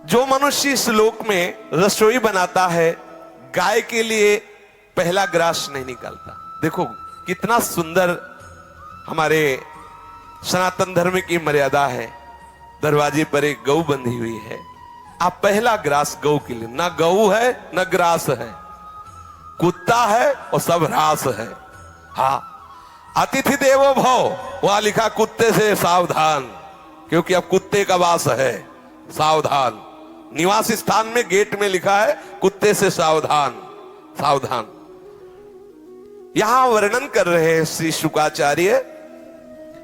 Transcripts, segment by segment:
जो मनुष्य इस लोक में रसोई बनाता है गाय के लिए पहला ग्रास नहीं निकालता। देखो कितना सुंदर हमारे सनातन धर्म की मर्यादा है। दरवाजे पर एक गऊ बंधी हुई है, आप पहला ग्रास गऊ के लिए, ना गऊ है ना ग्रास है, कुत्ता है और सब रास है। हाँ, अतिथि देवो भव, वहां लिखा कुत्ते से सावधान, क्योंकि अब कुत्ते का वास है। सावधान, निवास स्थान में गेट में लिखा है कुत्ते से सावधान सावधान। यहां वर्णन कर रहे हैं श्री शुकाचार्य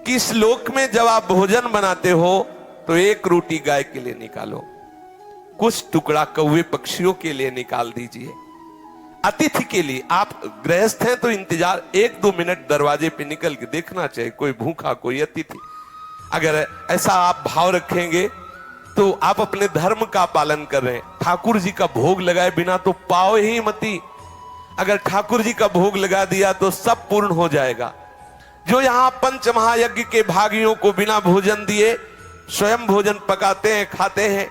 कि इस लोक में जब आप भोजन बनाते हो तो एक रोटी गाय के लिए निकालो, कुछ टुकड़ा कौवे पक्षियों के लिए निकाल दीजिए, अतिथि के लिए। आप गृहस्थ हैं तो इंतजार 1-2 मिनट दरवाजे पे निकल के देखना चाहिए, कोई भूखा कोई अतिथि। अगर ऐसा आप भाव रखेंगे तो आप अपने धर्म का पालन कर रहे हैं। ठाकुर जी का भोग लगाए बिना तो पाओ ही मती, अगर ठाकुर जी का भोग लगा दिया तो सब पूर्ण हो जाएगा। जो यहां पंच महायज्ञ के भागियों को बिना भोजन दिए स्वयं भोजन पकाते हैं खाते हैं,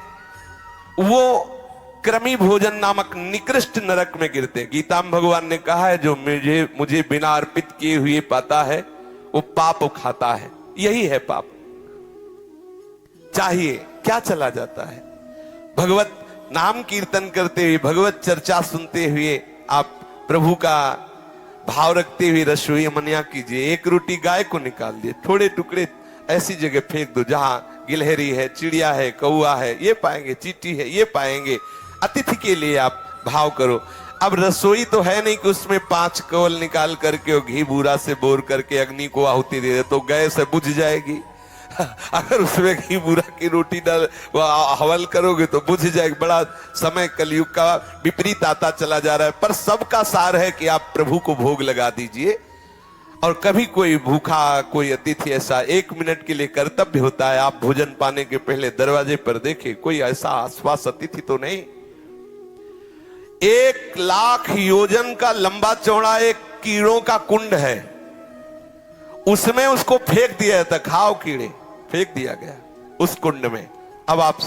वो क्रमी भोजन नामक निकृष्ट नरक में गिरते। गीता में भगवान ने कहा है जो मुझे बिना अर्पित किए हुए पाता है वो पाप खाता है। यही है पाप। चाहिए क्या चला जाता है, भगवत नाम कीर्तन करते हुए, भगवत चर्चा सुनते हुए आप प्रभु का भाव रखते हुए रसोई मनिया कीजिए। एक रोटी गाय को निकाल दिए, थोड़े टुकड़े ऐसी जगह फेंक दो जहां गिलहरी है, चिड़िया है, कौआ है ये पाएंगे, चींटी है ये पाएंगे। अतिथि के लिए आप भाव करो। अब रसोई तो है नहीं कि उसमें 5 कौल निकाल करके और घी बूरा से बोर करके अग्नि को आहुति दे दे तो गैस से बुझ जाएगी। अगर उसमें घी बूरा की रोटी डाल हवल करोगे तो बुझ जाएगी। बड़ा समय कलयुग का विपरीत आता चला जा रहा है। पर सबका सार है कि आप प्रभु को भोग लगा दीजिए। और कभी कोई भूखा कोई अतिथि ऐसा 1 मिनट के लिए कर्तव्य होता है, आप भोजन पाने के पहले दरवाजे पर देखें कोई ऐसा आसपास अतिथि तो नहीं। 1 लाख योजन का लंबा चौड़ा एक कीड़ों का कुंड है, उसमें उसको फेंक दिया था, खाओ कीड़े, फेंक दिया गया उस कुंड में। अब आप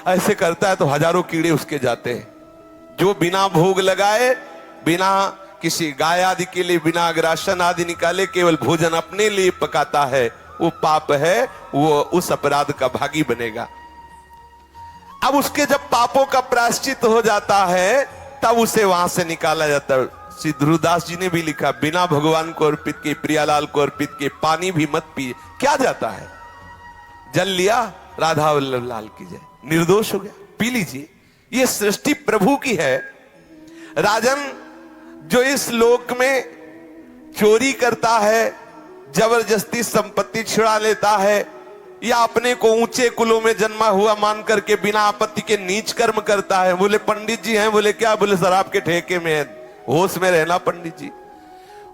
ऐसे करता है तो हजारों कीड़े उसके जाते हैं। जो बिना भोग लगाए, बिना किसी गाय आदि के लिए, बिना अग्रासन आदि निकाले केवल भोजन अपने लिए पकाता है, वो पाप है, वो उस अपराध का भागी बनेगा। अब उसके जब पापों का प्रायश्चित हो जाता है तब उसे वहां से निकाला जाता है। श्री ध्रुवदास जी ने भी लिखा, बिना भगवान को अर्पित किए, प्रियालाल को अर्पित किए पानी भी मत पिए। क्या जाता है, जल लिया राधा वल्लभ लाल की जय, निर्दोष हो गया, पी लीजिए। ये सृष्टि प्रभु की है। राजन जो इस लोक में चोरी करता है, जबरदस्ती संपत्ति छुड़ा लेता है, या अपने को ऊंचे कुलों में जन्मा हुआ मान करके बिना आपत्ति के नीच कर्म करता है। बोले पंडित जी हैं, बोले क्या, बोले शराब के ठेके में है, होश में रहना पंडित जी,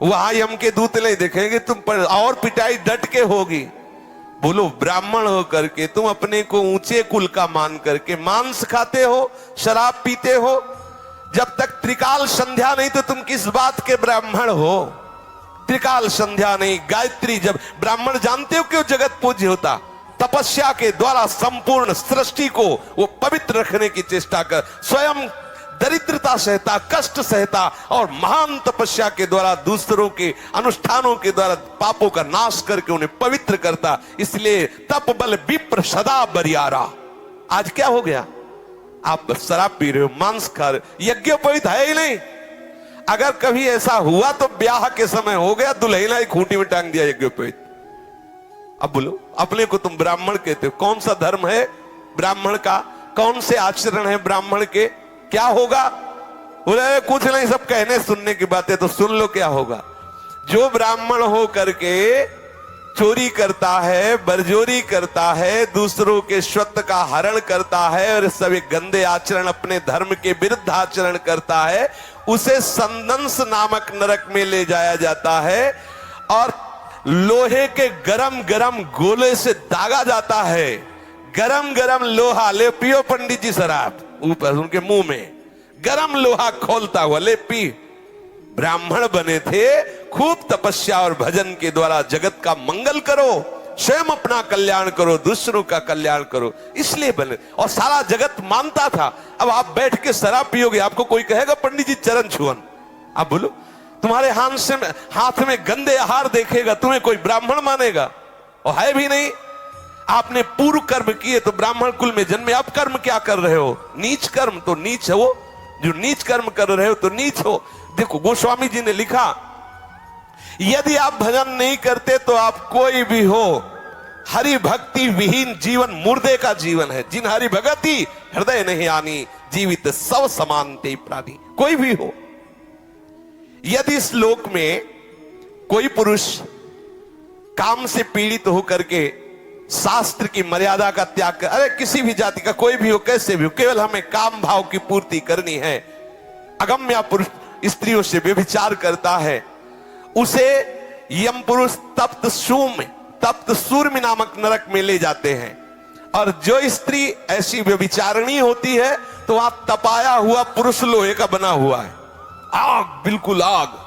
वहां यम के दूत नहीं देखेंगे तुम पर, और पिटाई डट के होगी। बोलो ब्राह्मण हो करके तुम अपने को ऊंचे कुल का मान करके मांस खाते हो, शराब पीते हो, जब तक त्रिकाल संध्या नहीं तो तुम किस बात के ब्राह्मण हो। त्रिकाल संध्या नहीं, गायत्री, जब ब्राह्मण जानते हो क्यों जगत पूज्य होता, तपस्या के द्वारा संपूर्ण सृष्टि को वो पवित्र रखने की चेष्टा कर, स्वयं दरिद्रता सहता, कष्ट सहता, और महान तपस्या के द्वारा दूसरों के अनुष्ठानों के द्वारा पापों का नाश करके उन्हें पवित्र करता। इसलिए तप बल विप्र सदा बरियारा। आज क्या हो गया, आप शराब पी रहे हो, मांस खा रहे हो, यज्ञोपवीत है ही नहीं। अगर कभी ऐसा हुआ तो ब्याह के समय हो गया, दुल्हन ही खूंटी में टांग दिया यज्ञोपवीत। अब बोलो अपने को तुम ब्राह्मण कहते हो, कौन सा धर्म है ब्राह्मण का, कौन से आचरण है ब्राह्मण के, क्या होगा? बोले कुछ नहीं, सब कहने सुनने की बातें, तो सुन लो क्या होगा। जो ब्राह्मण हो करके चोरी करता है, बरजोरी करता है, दूसरों के स्वत्त का हरण करता है और सभी गंदे आचरण, अपने धर्म के विरुद्ध आचरण करता है, उसे संदंस नामक नरक में ले जाया जाता है और लोहे के गरम गरम गोले से दागा जाता है। गरम गरम लोहा, ले पियो पंडित जी शराब, ऊपर उनके मुंह में गरम लोहा खोलता हुआ, ले पी। ब्राह्मण बने थे, खूब तपस्या और भजन के द्वारा जगत का मंगल करो, स्वयं अपना कल्याण करो, दूसरों का कल्याण करो, इसलिए बने। और सारा जगत मानता था। अब आप बैठ के शराब पियोगे, आपको कोई कहेगा पंडित जी चरण छुअन? आप बोलो। तुम्हारे हाथ में गंदे आहार देखेगा, तुम्हें कोई ब्राह्मण मानेगा? और है भी नहीं। आपने पूर्व कर्म किए तो ब्राह्मण कुल में जन्मे। अब कर्म क्या कर रहे हो? नीच कर्म। तो नीच है वो जो नीच कर्म कर रहे हो, तो नीच हो। देखो गोस्वामी जी ने लिखा, यदि आप भजन नहीं करते तो आप कोई भी हो, हरि भक्ति विहीन जीवन मुर्दे का जीवन है। जिन हरि भगति हृदय नहीं आनी, जीवित सब समानते प्राणी। कोई भी हो। यदि इस लोक में कोई पुरुष काम से पीड़ित होकर के शास्त्र की मर्यादा का त्याग कर, अरे किसी भी जाति का कोई भी हो, कैसे भी हो, केवल हमें काम भाव की पूर्ति करनी है, अगम्य पुरुष स्त्रियों से व्यभिचार करता है, उसे यम पुरुष तप्त सूर्य नामक नरक में ले जाते हैं। और जो स्त्री ऐसी व्यभिचारिणी होती है तो वहां तपाया हुआ पुरुष लोहे का बना हुआ है, आग, बिल्कुल आग,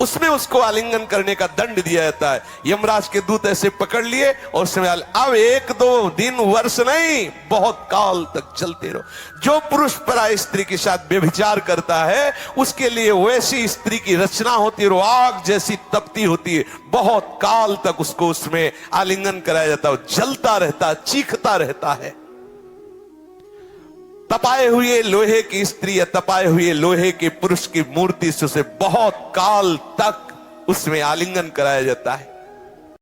उसमें उसको आलिंगन करने का दंड दिया जाता है। यमराज के दूत ऐसे पकड़ लिए और उसमें अब 1-2 दिन वर्ष नहीं, बहुत काल तक चलते रहो। जो पुरुष पराई स्त्री के साथ व्यभिचार करता है उसके लिए वैसी स्त्री की रचना होती है, वो आग जैसी तपती होती है, बहुत काल तक उसको उसमें आलिंगन कराया जाता है, जलता रहता है, चीखता रहता है। तपाए हुए लोहे की स्त्री या तपाए हुए लोहे के पुरुष की मूर्ति से उसे बहुत काल तक उसमें आलिंगन कराया जाता है।